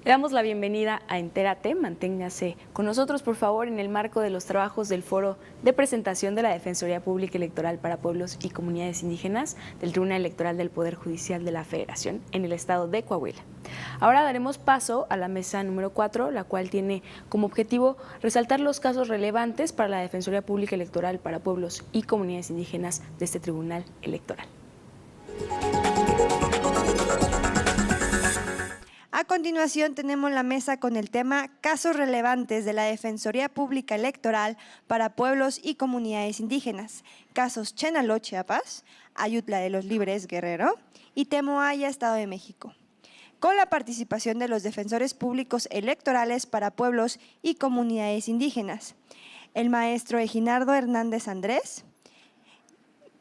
Le damos la bienvenida a Entérate. Manténgase con nosotros, por favor, en el marco de los trabajos del Foro de Presentación de la Defensoría Pública Electoral para Pueblos y Comunidades Indígenas del Tribunal Electoral del Poder Judicial de la Federación en el estado de Coahuila. Ahora daremos paso a la mesa número 4, la cual tiene como objetivo resaltar los casos relevantes para la Defensoría Pública Electoral para Pueblos y Comunidades Indígenas de este Tribunal Electoral. A continuación tenemos la mesa con el tema Casos relevantes de la Defensoría Pública Electoral para Pueblos y Comunidades Indígenas, casos Chenaló, Chiapas, Ayutla de los Libres, Guerrero y Temoaya, Estado de México, con la participación de los defensores públicos electorales para pueblos y comunidades indígenas, el maestro Eginardo Hernández Andrés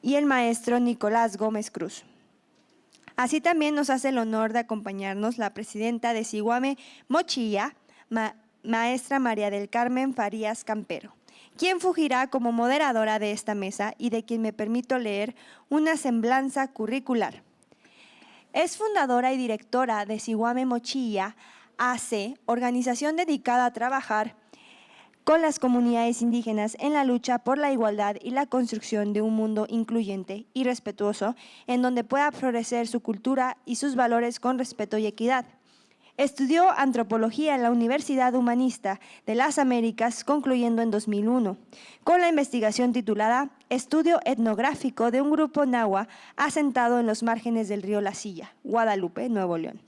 y el maestro Nicolás Gómez Cruz. Así también nos hace el honor de acompañarnos la presidenta de Zihuame Mochilla, maestra María del Carmen Farías Campero, quien fungirá como moderadora de esta mesa y de quien me permito leer una semblanza curricular. Es fundadora y directora de Zihuame Mochilla AC, organización dedicada a trabajar con las comunidades indígenas en la lucha por la igualdad y la construcción de un mundo incluyente y respetuoso en donde pueda florecer su cultura y sus valores con respeto y equidad. Estudió antropología en la Universidad Humanista de las Américas, concluyendo en 2001, con la investigación titulada Estudio etnográfico de un grupo nahua asentado en los márgenes del río La Silla, Guadalupe, Nuevo León,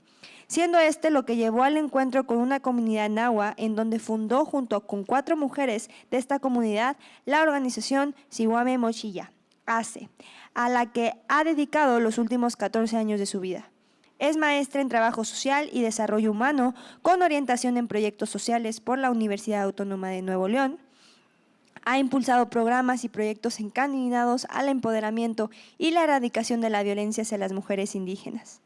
siendo este lo que llevó al encuentro con una comunidad nahua en donde fundó junto con 4 mujeres de esta comunidad la organización Zihuame Mochilla AC, a la que ha dedicado los últimos 14 años de su vida. Es maestra en Trabajo Social y Desarrollo Humano con orientación en proyectos sociales por la Universidad Autónoma de Nuevo León. Ha impulsado programas y proyectos encaminados al empoderamiento y la erradicación de la violencia hacia las mujeres indígenas.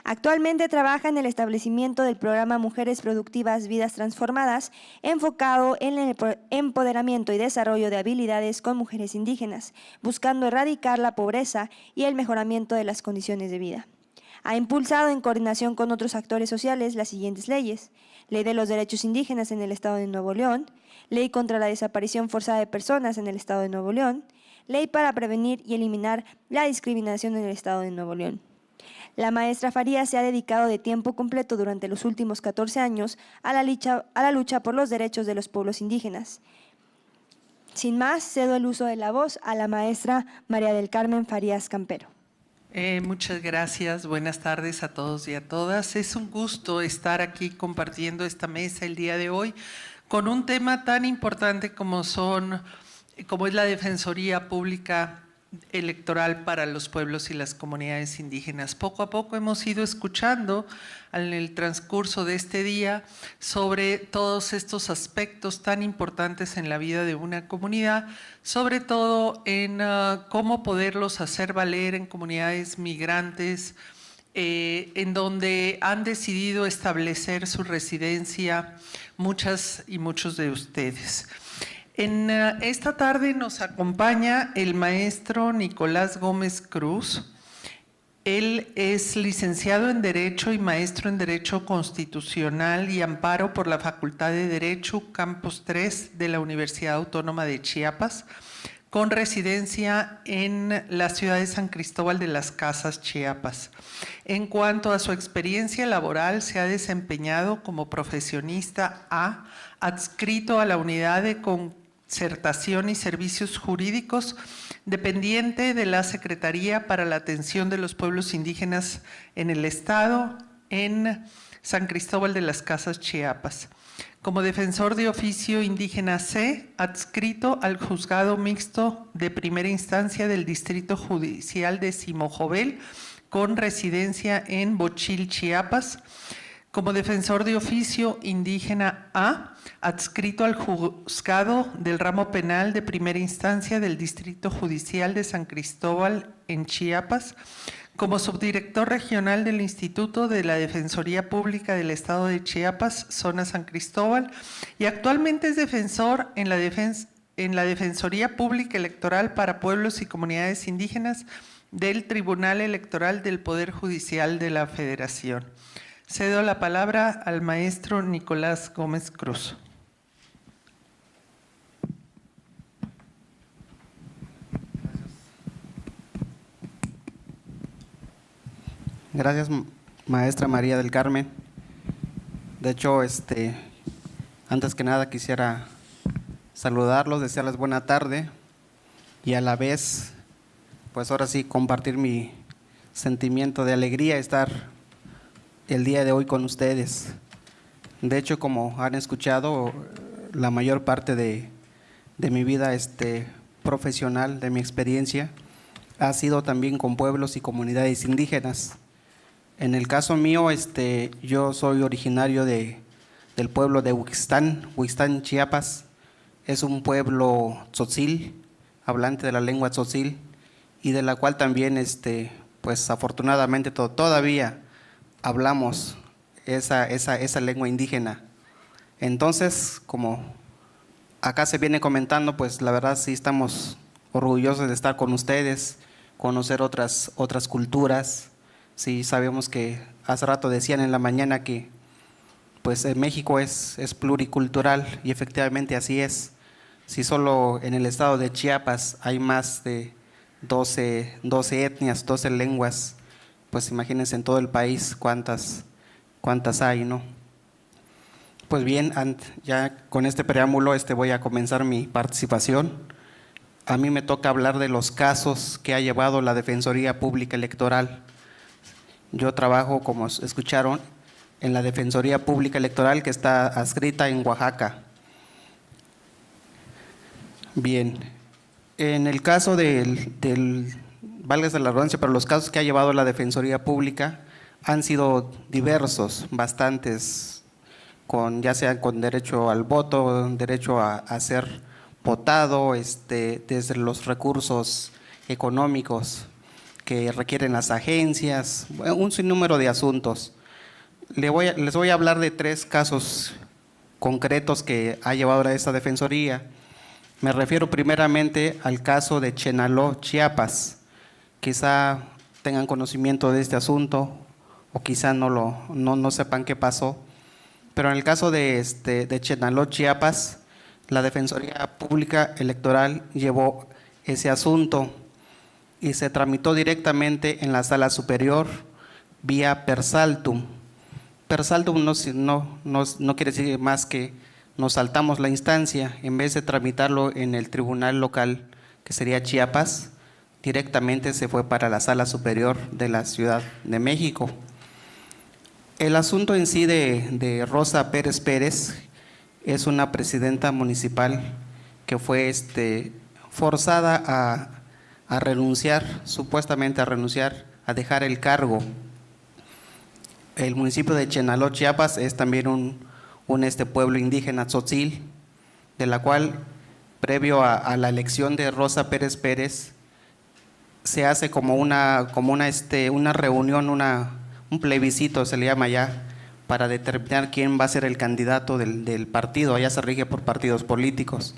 Actualmente trabaja en el establecimiento del programa Mujeres Productivas Vidas Transformadas, enfocado en el empoderamiento y desarrollo de habilidades con mujeres indígenas, buscando erradicar la pobreza y el mejoramiento de las condiciones de vida. Ha impulsado en coordinación con otros actores sociales las siguientes leyes: Ley de los Derechos Indígenas en el Estado de Nuevo León, Ley contra la Desaparición Forzada de Personas en el Estado de Nuevo León, Ley para prevenir y eliminar la discriminación en el Estado de Nuevo León. La maestra Farías se ha dedicado de tiempo completo durante los últimos 14 años a la lucha por los derechos de los pueblos indígenas. Sin más, cedo el uso de la voz a la maestra María del Carmen Farías Campero. Muchas gracias, buenas tardes a todos y a todas. Es un gusto estar aquí compartiendo esta mesa el día de hoy con un tema tan importante como es la Defensoría Pública Electoral para los pueblos y las comunidades indígenas. Poco a poco hemos ido escuchando en el transcurso de este día sobre todos estos aspectos tan importantes en la vida de una comunidad, sobre todo en cómo poderlos hacer valer en comunidades migrantes, en donde han decidido establecer su residencia muchas y muchos de ustedes. En esta tarde nos acompaña el maestro Nicolás Gómez Cruz. Él es licenciado en Derecho y maestro en Derecho Constitucional y Amparo por la Facultad de Derecho, Campus 3 de la Universidad Autónoma de Chiapas, con residencia en la ciudad de San Cristóbal de las Casas, Chiapas. En cuanto a su experiencia laboral, se ha desempeñado como profesionista adscrito a la Unidad de Concertación y Servicios Jurídicos, dependiente de la Secretaría para la Atención de los Pueblos Indígenas en el Estado, en San Cristóbal de las Casas, Chiapas. Como defensor de oficio indígena C, adscrito al Juzgado Mixto de Primera Instancia del Distrito Judicial de Simojovel, con residencia en Bochil, Chiapas. Como defensor de oficio indígena A, adscrito al Juzgado del Ramo Penal de Primera Instancia del Distrito Judicial de San Cristóbal en Chiapas, como subdirector regional del Instituto de la Defensoría Pública del Estado de Chiapas, zona San Cristóbal, y actualmente es defensor en la Defensoría Pública Electoral para Pueblos y Comunidades Indígenas del Tribunal Electoral del Poder Judicial de la Federación. Cedo la palabra al maestro Nicolás Gómez Cruz. Gracias, maestra María del Carmen. De hecho, antes que nada quisiera saludarlos, desearles buena tarde y a la vez, pues ahora sí, compartir mi sentimiento de alegría estar el día de hoy con ustedes. De hecho, como han escuchado, la mayor parte de mi vida profesional, de mi experiencia, ha sido también con pueblos y comunidades indígenas. En el caso mío, yo soy originario del pueblo de Huixtán, Chiapas. Es un pueblo tzotzil, hablante de la lengua tzotzil, y de la cual también, pues afortunadamente todavía hablamos esa lengua indígena. Entonces, como acá se viene comentando, pues la verdad sí estamos orgullosos de estar con ustedes, conocer otras culturas. Sí, sabemos que hace rato decían en la mañana que pues México es pluricultural y efectivamente así es. Si solo en el estado de Chiapas hay más de 12 etnias, 12 lenguas, pues imagínense en todo el país cuántas hay, ¿no? Pues bien, ya con este preámbulo voy a comenzar mi participación. A mí me toca hablar de los casos que ha llevado la Defensoría Pública Electoral. Yo trabajo, como escucharon, en la Defensoría Pública Electoral que está adscrita en Oaxaca. Bien, en el caso válgase la redundancia, pero los casos que ha llevado la Defensoría Pública han sido diversos, bastantes, ya sea con derecho al voto, derecho a ser votado, desde los recursos económicos que requieren las agencias, un sinnúmero de asuntos. Les voy a hablar de 3 casos concretos que ha llevado a esta Defensoría. Me refiero primeramente al caso de Chenaló, Chiapas. Quizá tengan conocimiento de este asunto o quizá no sepan qué pasó. Pero en el caso de Chenaló, Chiapas, la Defensoría Pública Electoral llevó ese asunto y se tramitó directamente en la Sala Superior vía Persaltum. Persaltum no quiere decir más que nos saltamos la instancia, en vez de tramitarlo en el tribunal local, que sería Chiapas, directamente se fue para la Sala Superior de la Ciudad de México. El asunto en sí de Rosa Pérez Pérez es una presidenta municipal que fue forzada a renunciar, supuestamente a renunciar, a dejar el cargo. El municipio de Chenaló, Chiapas, es también un pueblo indígena tzotzil, de la cual, previo a la elección de Rosa Pérez Pérez, se hace como una reunión, un plebiscito se le llama ya, para determinar quién va a ser el candidato del partido. Allá se rige por partidos políticos.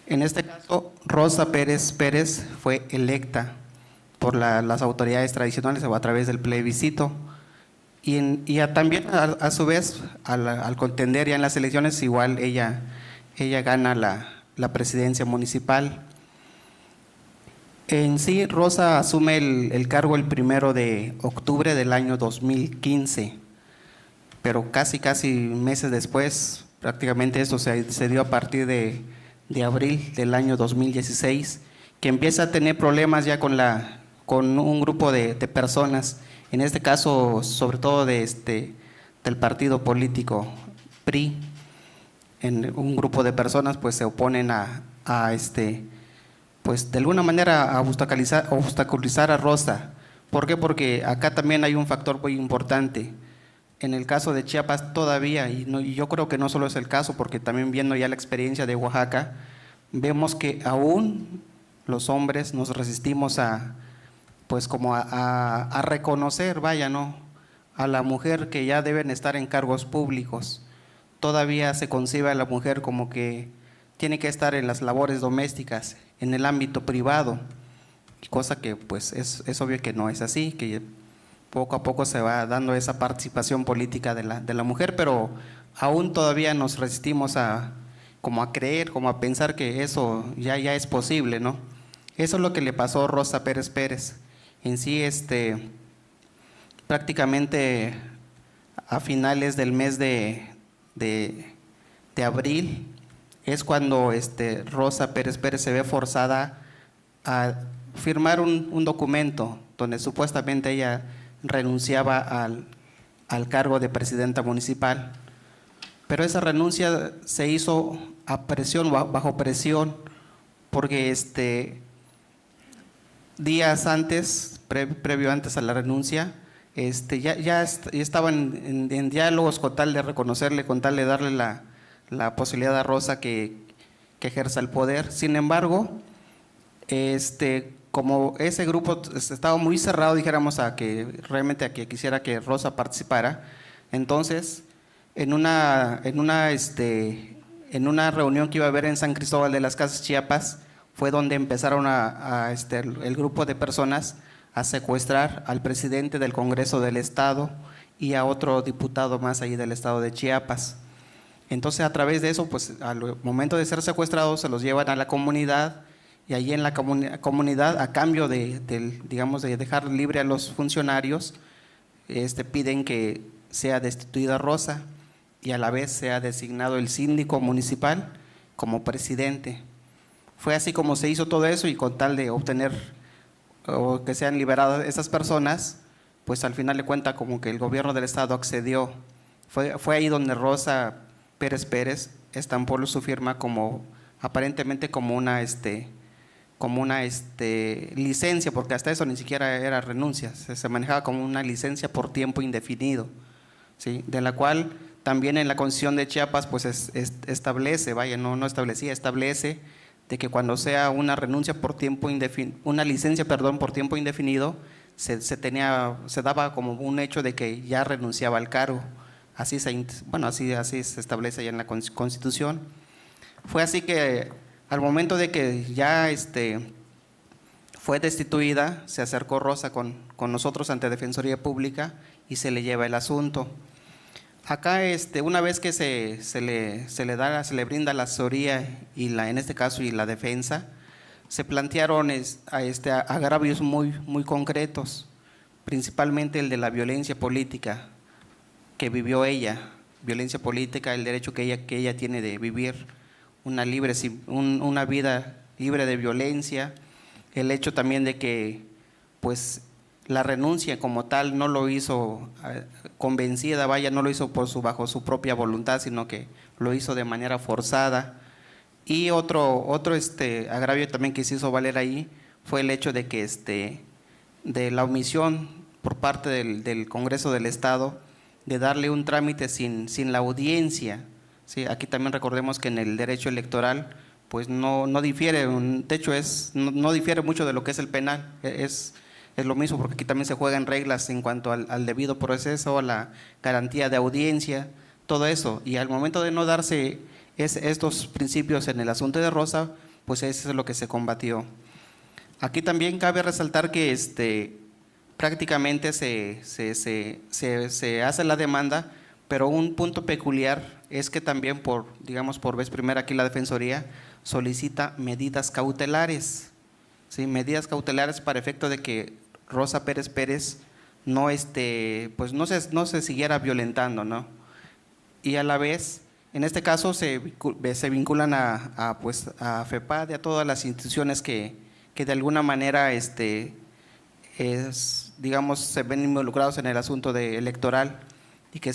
En este caso, Rosa Pérez Pérez fue electa por las autoridades tradicionales a través del plebiscito. Y también, a su vez, al contender ya en las elecciones, igual ella gana la presidencia municipal. En sí, Rosa asume el cargo el 1 de octubre del año 2015, pero casi meses después, prácticamente esto se dio a partir de abril del año 2016, que empieza a tener problemas ya con un grupo de personas, en este caso sobre todo del partido político PRI. Un grupo de personas pues se oponen pues de alguna manera a obstaculizar a Rosa. ¿Por qué? Porque acá también hay un factor muy importante. En el caso de Chiapas todavía, y yo creo que no solo es el caso, porque también viendo ya la experiencia de Oaxaca, vemos que aún los hombres nos resistimos a reconocer, a la mujer, que ya deben estar en cargos públicos. Todavía se concibe a la mujer como que tiene que estar en las labores domésticas, en el ámbito privado, cosa que pues es obvio que no es así, que poco a poco se va dando esa participación política de la mujer, pero aún todavía nos resistimos como a creer, como a pensar que eso ya es posible, ¿no? Eso es lo que le pasó a Rosa Pérez Pérez. En sí, prácticamente a finales del mes de abril es cuando Rosa Pérez Pérez se ve forzada a firmar un documento donde supuestamente ella renunciaba al cargo de presidenta municipal. Pero esa renuncia se hizo a presión, bajo presión, porque días antes, previo antes a la renuncia, ya estaban en diálogos con tal de reconocerle, con tal de darle la posibilidad a Rosa que ejerza el poder. Sin embargo, como ese grupo estaba muy cerrado, dijéramos, a que quisiera que Rosa participara, entonces en una reunión que iba a haber en San Cristóbal de las Casas, Chiapas, fue donde empezaron el grupo de personas a secuestrar al presidente del Congreso del Estado y a otro diputado más ahí del Estado de Chiapas. Entonces, a través de eso, pues al momento de ser secuestrados, se los llevan a la comunidad, y allí en la comunidad, a cambio de dejar libre a los funcionarios, piden que sea destituida Rosa y a la vez sea designado el síndico municipal como presidente. Fue así como se hizo todo eso, y con tal de obtener o que sean liberadas esas personas, pues al final de cuentas como que el gobierno del estado accedió. Fue ahí donde Rosa Pérez Pérez estampó su firma como aparentemente como una licencia, porque hasta eso ni siquiera era renuncia, se manejaba como una licencia por tiempo indefinido, ¿sí? De la cual también en la Constitución de Chiapas pues establece, establece de que cuando sea una renuncia por tiempo indefinido, una licencia, perdón, por tiempo indefinido, se daba como un hecho de que ya renunciaba al cargo. Así se establece ya en la Constitución. Fue así que al momento de que ya fue destituida, se acercó Rosa con nosotros ante Defensoría Pública y se le lleva el asunto. Acá, una vez que se le brinda la asesoría y en este caso y la defensa, se plantearon agravios muy concretos, principalmente el de la violencia política que vivió ella, violencia política, el derecho que ella tiene de vivir una vida libre de violencia, el hecho también de que pues la renuncia como tal no lo hizo convencida, no lo hizo bajo su propia voluntad, sino que lo hizo de manera forzada. Y otro agravio también que se hizo valer ahí fue el hecho de que de la omisión por parte del Congreso del Estado de darle un trámite sin la audiencia. Sí, aquí también recordemos que en el derecho electoral pues no difiere, de hecho no difiere mucho de lo que es el penal, es lo mismo, porque aquí también se juegan reglas en cuanto al debido proceso, a la garantía de audiencia, todo eso. Y al momento de no darse estos principios en el asunto de Rosa, pues eso es lo que se combatió. Aquí también cabe resaltar que prácticamente se hace la demanda, pero un punto peculiar es que también por vez primera aquí la Defensoría solicita medidas cautelares, ¿sí? Medidas cautelares para efecto de que Rosa Pérez Pérez no se siguiera violentando, ¿no? Y a la vez, en este caso se vinculan a FEPAD y a todas las instituciones que de alguna manera se ven involucrados en el asunto electoral y que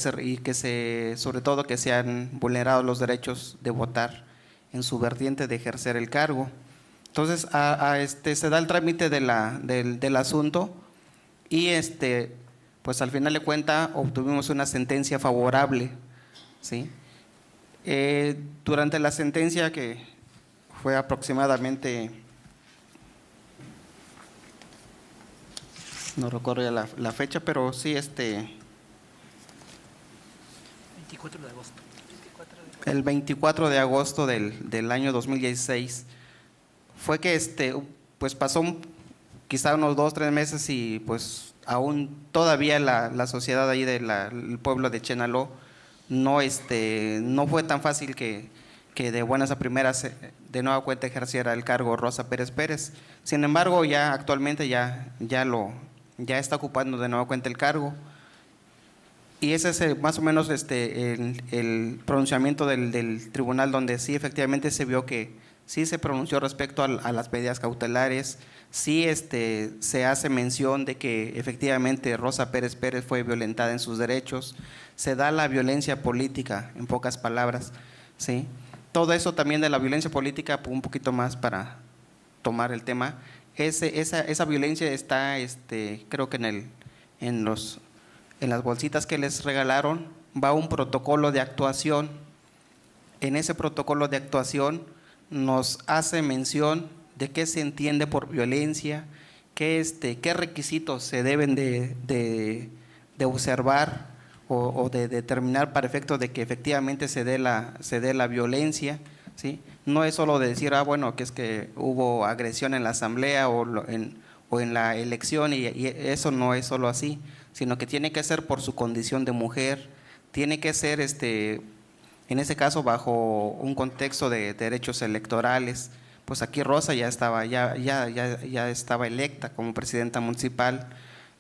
sobre todo que se han vulnerado los derechos de votar en su vertiente de ejercer el cargo. Entonces se da el trámite del asunto y pues al final de cuentas obtuvimos una sentencia favorable, ¿sí? Durante la sentencia, que fue aproximadamente, no recuerdo ya la fecha, pero sí 24 de agosto. El 24 de agosto del año 2016 fue que pues pasó quizá unos 2 o 3 meses y pues aún todavía la sociedad ahí del pueblo de Chenaló no fue tan fácil que de buenas a primeras de nueva cuenta ejerciera el cargo Rosa Pérez Pérez. Sin embargo, ya actualmente ya está ocupando de nueva cuenta el cargo. Y ese es más o menos el pronunciamiento del tribunal, donde sí efectivamente se vio que sí se pronunció respecto a las medidas cautelares, sí se hace mención de que efectivamente Rosa Pérez Pérez fue violentada en sus derechos, se da la violencia política, en pocas palabras, ¿sí? Todo eso también de la violencia política, un poquito más para tomar el tema, esa violencia está, creo que en las bolsitas que les regalaron va un protocolo de actuación. En ese protocolo de actuación nos hace mención de qué se entiende por violencia, qué requisitos se deben de observar o de determinar para efectos de que efectivamente se dé la violencia, ¿sí? No es solo de decir, bueno, que es que hubo agresión en la asamblea o en la elección y eso no es solo así, sino que tiene que ser por su condición de mujer, tiene que ser en ese caso bajo un contexto de derechos electorales. Pues aquí Rosa ya estaba electa como presidenta municipal.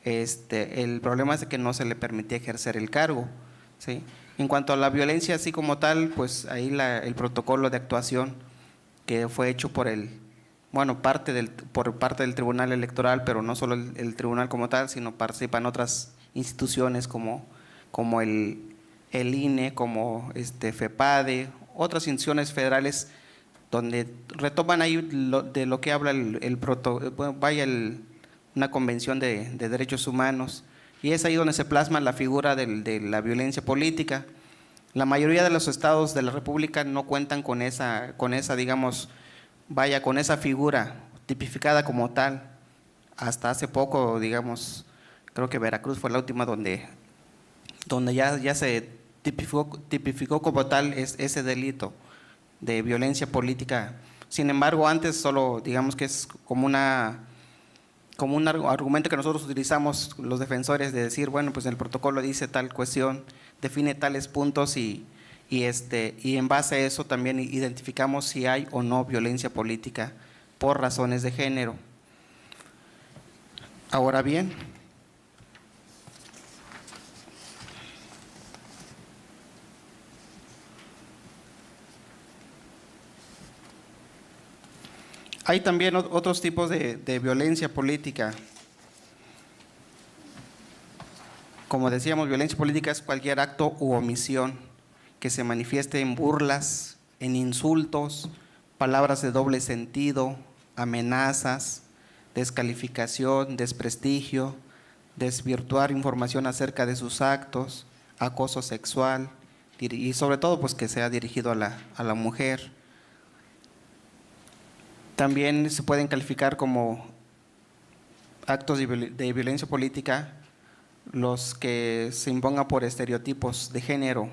El problema es de que no se le permitía ejercer el cargo, ¿sí? En cuanto a la violencia así como tal, pues ahí el protocolo de actuación que fue hecho por parte del Tribunal Electoral, pero no solo el tribunal como tal, sino participan otras instituciones como el INE, como FEPADE, otras instituciones federales, donde retoman ahí de lo que habla una convención de derechos humanos, y es ahí donde se plasma la figura de la violencia política. La mayoría de los estados de la República no cuentan con esa digamos, con esa figura tipificada como tal. Hasta hace poco, digamos, creo que Veracruz fue la última donde ya se tipificó como tal ese delito de violencia política. Sin embargo, antes solo, digamos que es como un argumento que nosotros utilizamos los defensores, de decir, bueno, pues el protocolo dice tal cuestión, define tales puntos y en base a eso también identificamos si hay o no violencia política por razones de género. Ahora bien, hay también otros tipos de violencia política. Como decíamos, violencia política es cualquier acto u omisión que se manifieste en burlas, en insultos, palabras de doble sentido, amenazas, descalificación, desprestigio, desvirtuar información acerca de sus actos, acoso sexual y sobre todo pues que sea dirigido a la mujer. También se pueden calificar como actos de violencia política los que se impongan por estereotipos de género,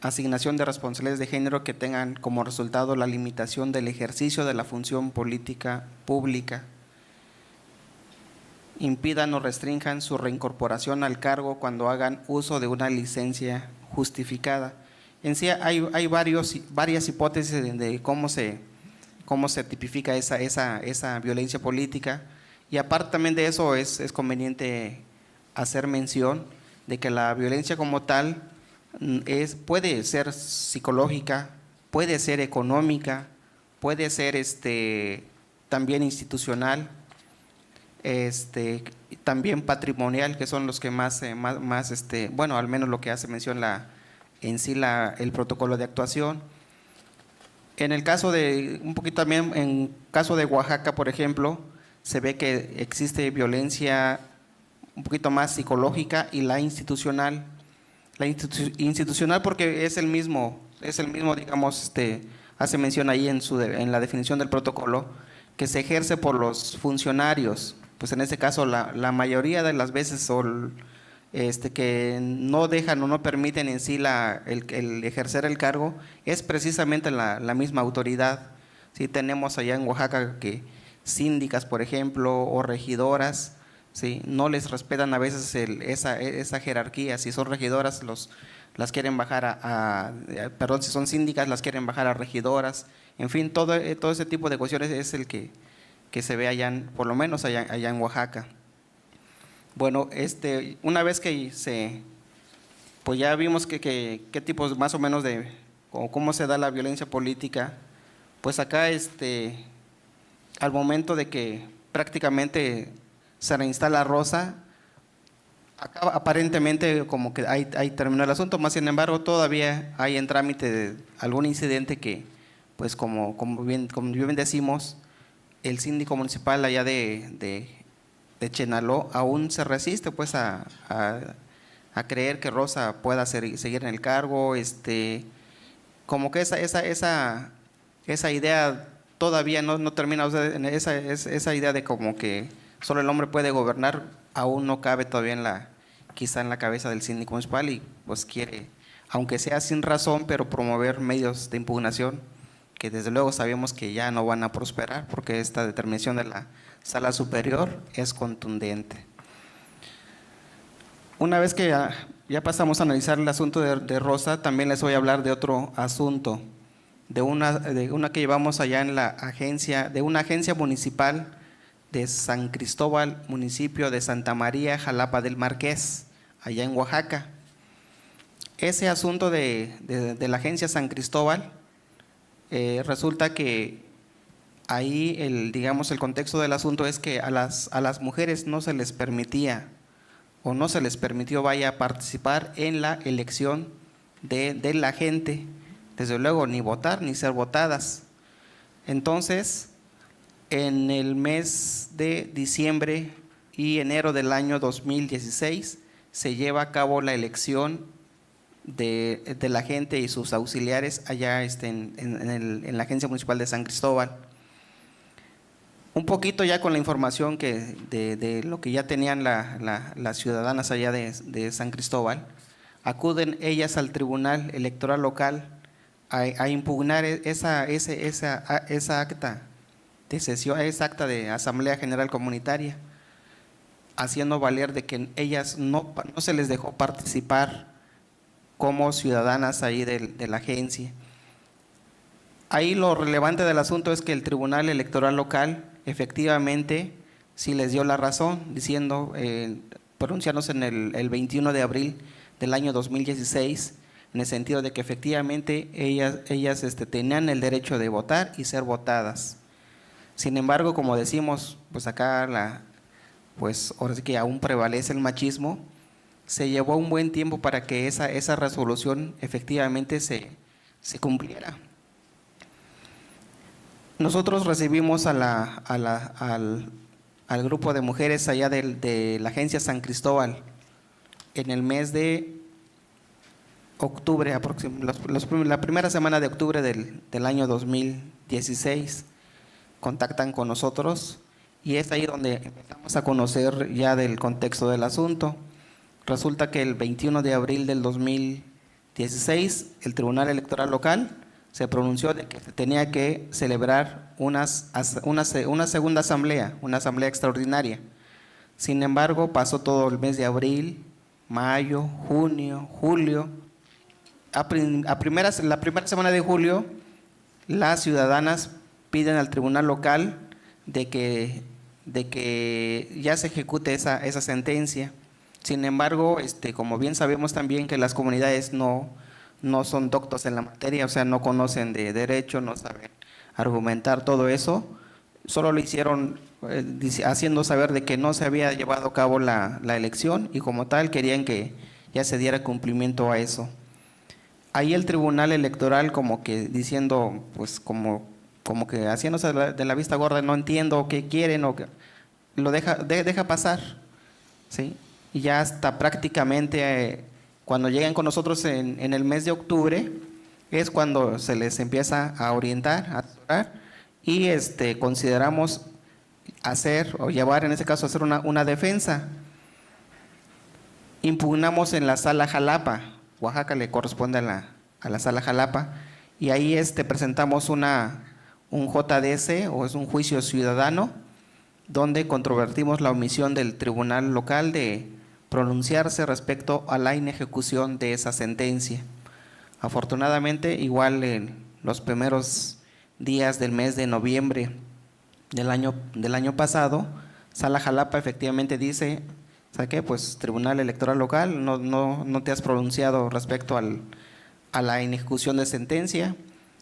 asignación de responsabilidades de género que tengan como resultado la limitación del ejercicio de la función política pública, impidan o restrinjan su reincorporación al cargo cuando hagan uso de una licencia justificada. En sí hay varias hipótesis de cómo se tipifica esa violencia política, y aparte también de eso es conveniente hacer mención de que la violencia como tal puede ser psicológica, puede ser económica, puede ser también institucional, también patrimonial, que son los que más bueno, al menos lo que hace mención el protocolo de actuación. En el caso un poquito también, en caso de Oaxaca, por ejemplo, se ve que existe violencia un poquito más psicológica y la institucional. La institucional porque es el mismo, digamos, hace mención ahí en la definición del protocolo, que se ejerce por los funcionarios. Pues en ese caso la mayoría de las veces que no dejan o no permiten en sí el ejercer el cargo es precisamente la misma autoridad. Sí, tenemos allá en Oaxaca que síndicas, por ejemplo, o regidoras, ¿sí? No les respetan a veces esa jerarquía. Si son regidoras, las quieren bajar perdón, si son síndicas, las quieren bajar a regidoras. En fin, todo ese tipo de cuestiones es el que se ve allá, por lo menos allá en Oaxaca. Bueno, una vez que pues ya vimos qué tipos más o menos o cómo se da la violencia política, pues acá al momento de que prácticamente se reinstala Rosa, acá aparentemente como que ahí terminó el asunto, más sin embargo todavía hay en trámite algún incidente que, pues como bien decimos, el síndico municipal allá de Chenaló aún se resiste pues a creer que Rosa pueda seguir en el cargo, como que esa idea todavía no termina, o sea, esa idea de como que solo el hombre puede gobernar aún no cabe todavía quizá en la cabeza del síndico municipal, y pues quiere, aunque sea sin razón, pero promover medios de impugnación que desde luego sabemos que ya no van a prosperar porque esta determinación de la Sala Superior es contundente. Una vez que ya pasamos a analizar el asunto de Rosa, también les voy a hablar de otro asunto, de una que llevamos allá en la agencia, de una agencia municipal de San Cristóbal, municipio de Santa María, Jalapa del Marqués, allá en Oaxaca. Ese asunto de la agencia San Cristóbal, resulta que ahí digamos el contexto del asunto es que a las mujeres no se les permitía o no se les permitió participar en la elección de la gente, desde luego ni votar ni ser votadas. Entonces, en el mes de diciembre y enero del año 2016 se lleva a cabo la elección de la gente y sus auxiliares allá en la Agencia Municipal de San Cristóbal. Un poquito ya con la información de lo que ya tenían las ciudadanas allá de San Cristóbal, acuden ellas al Tribunal Electoral Local a impugnar esa acta de sesión, esa acta de Asamblea General Comunitaria, haciendo valer de que ellas no se les dejó participar como ciudadanas ahí de la agencia. Ahí lo relevante del asunto es que el Tribunal Electoral Local efectivamente sí les dio la razón, diciendo, pronunciándose en el 21 de abril del año 2016, en el sentido de que efectivamente ellas tenían el derecho de votar y ser votadas. Sin embargo, como decimos, pues acá pues ahora sí que aún prevalece el machismo. Se llevó un buen tiempo para que esa resolución efectivamente se cumpliera. Nosotros recibimos al grupo de mujeres allá de la agencia San Cristóbal en el mes de octubre, la primera semana de octubre del año 2016. Contactan con nosotros y es ahí donde empezamos a conocer ya del contexto del asunto. Resulta que el 21 de abril del 2016 el Tribunal Electoral Local se pronunció de que se tenía que celebrar una segunda asamblea, una asamblea extraordinaria. Sin embargo, pasó todo el mes de abril, mayo, junio, julio. La primera semana de julio, las ciudadanas piden al Tribunal Local de que ya se ejecute esa sentencia. Sin embargo, como bien sabemos también que las comunidades no son doctos en la materia, o sea, no conocen de derecho, no saben argumentar todo eso, solo lo hicieron haciendo saber de que no se había llevado a cabo la elección y como tal querían que ya se diera cumplimiento a eso. Ahí el Tribunal Electoral como que diciendo, pues como que haciéndose de la vista gorda, no entiendo qué quieren o que lo deja pasar, ¿sí? Y ya hasta prácticamente cuando llegan con nosotros en el mes de octubre es cuando se les empieza a orientar, a asesorar y consideramos hacer o llevar, en este caso, hacer una defensa. Impugnamos en la Sala Jalapa, Oaxaca le corresponde a la Sala Jalapa, y ahí presentamos un JDC o es un juicio ciudadano donde controvertimos la omisión del tribunal local de pronunciarse respecto a la inejecución de esa sentencia. Afortunadamente, igual en los primeros días del mes de noviembre del año pasado, Sala Jalapa efectivamente dice, ¿sabe qué? Pues Tribunal Electoral Local, no te has pronunciado respecto a la inejecución de sentencia,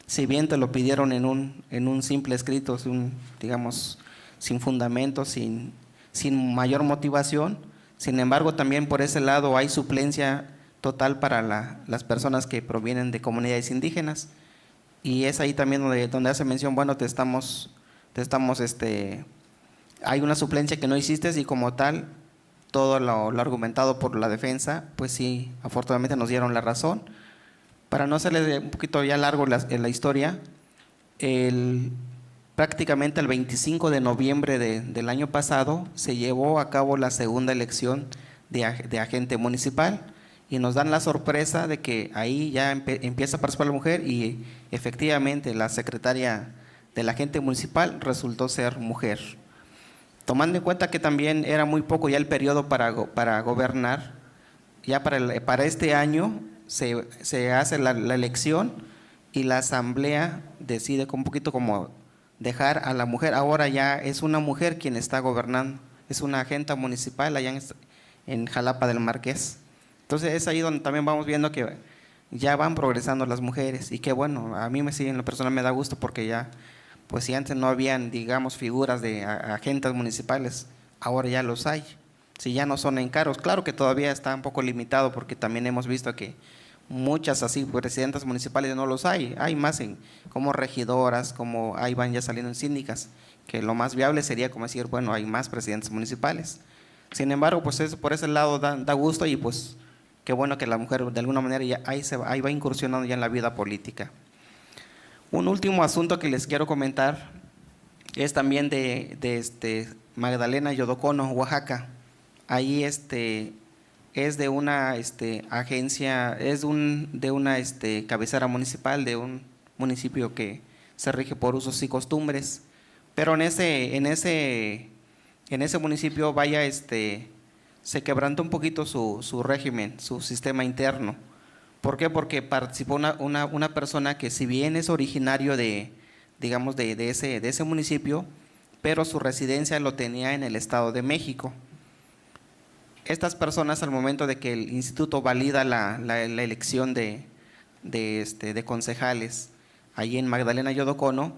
si bien te lo pidieron en un simple escrito, digamos, sin fundamento, sin mayor motivación. Sin embargo, también por ese lado hay suplencia total para las personas que provienen de comunidades indígenas, y es ahí también donde hace mención, bueno, hay una suplencia que no hiciste, y como tal, todo lo argumentado por la defensa, pues sí, afortunadamente nos dieron la razón. Para no hacerle un poquito ya largo la historia, prácticamente el 25 de noviembre del año pasado se llevó a cabo la segunda elección de agente municipal, y nos dan la sorpresa de que ahí ya empieza a participar la mujer, y efectivamente la secretaria del agente municipal resultó ser mujer. Tomando en cuenta que también era muy poco ya el periodo para gobernar, ya para este año se hace la elección, y la asamblea decide un poquito como dejar a la mujer. Ahora ya es una mujer quien está gobernando, es una agente municipal allá en Jalapa del Marqués. Entonces es ahí donde también vamos viendo que ya van progresando las mujeres, y que bueno, a mí en lo personal me da gusto, porque ya, pues si antes no habían, digamos, figuras de agentes municipales, ahora ya los hay. Si ya no son encargos, claro que todavía está un poco limitado, porque también hemos visto que muchas así presidentas municipales no los hay más como regidoras, como ahí van ya saliendo en síndicas, que lo más viable sería como decir, bueno, hay más presidentes municipales. Sin embargo, pues por ese lado da gusto, y pues qué bueno que la mujer de alguna manera ya ahí va incursionando ya en la vida política. Un último asunto que les quiero comentar es también de Magdalena Yodocono, Oaxaca. Ahí es de una agencia, es de una cabecera municipal de un municipio que se rige por usos y costumbres, pero en ese municipio se quebrantó un poquito su régimen, su sistema interno. ¿Por qué? Porque participó una persona que, si bien es originario de ese municipio, pero su residencia lo tenía en el Estado de México. Estas personas, al momento de que el instituto valida la elección de concejales allí en Magdalena Yodocono,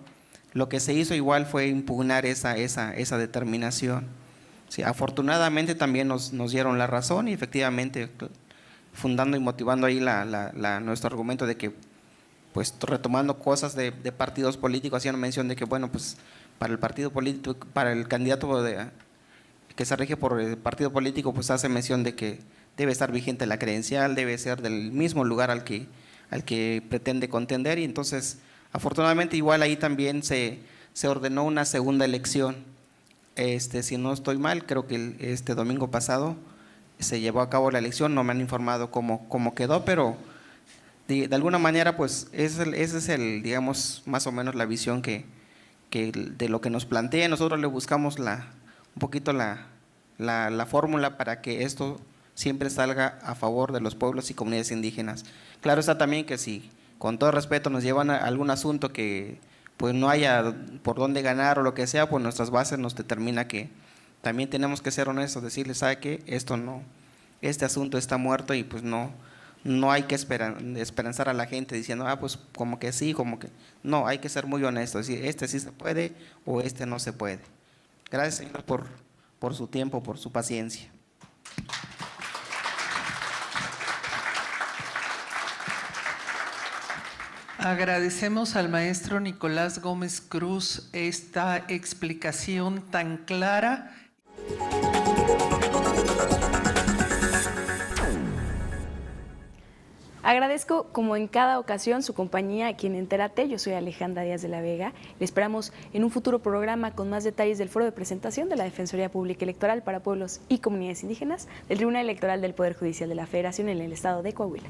lo que se hizo igual fue impugnar esa determinación. Sí, afortunadamente también nos dieron la razón, y efectivamente, fundando y motivando ahí nuestro argumento de que, pues retomando cosas de partidos políticos, hacían mención de que, bueno, pues para el partido político, para el candidato que se rige por el partido político, pues hace mención de que debe estar vigente la credencial, debe ser del mismo lugar al que pretende contender, y entonces afortunadamente igual ahí también se ordenó una segunda elección. Si no estoy mal, creo que este domingo pasado se llevó a cabo la elección, no me han informado cómo quedó, pero de alguna manera pues ese es digamos, más o menos la visión que de lo que nos plantea. Nosotros le buscamos un poquito la fórmula para que esto siempre salga a favor de los pueblos y comunidades indígenas. Claro está también que si con todo respeto nos llevan a algún asunto que pues no haya por dónde ganar o lo que sea, pues nuestras bases nos determina que también tenemos que ser honestos, decirles, ¿sabe qué? Este asunto está muerto, y pues no hay que esperanzar a la gente diciendo, pues como que sí, como que no, hay que ser muy honestos, decir, sí se puede o no se puede. Gracias, señor, por su tiempo, por su paciencia. Agradecemos al maestro Nicolás Gómez Cruz esta explicación tan clara. Agradezco, como en cada ocasión, su compañía aquí en Entérate. Yo soy Alejandra Díaz de la Vega. Le esperamos en un futuro programa con más detalles del foro de presentación de la Defensoría Pública Electoral para Pueblos y Comunidades Indígenas del Tribunal Electoral del Poder Judicial de la Federación en el Estado de Coahuila.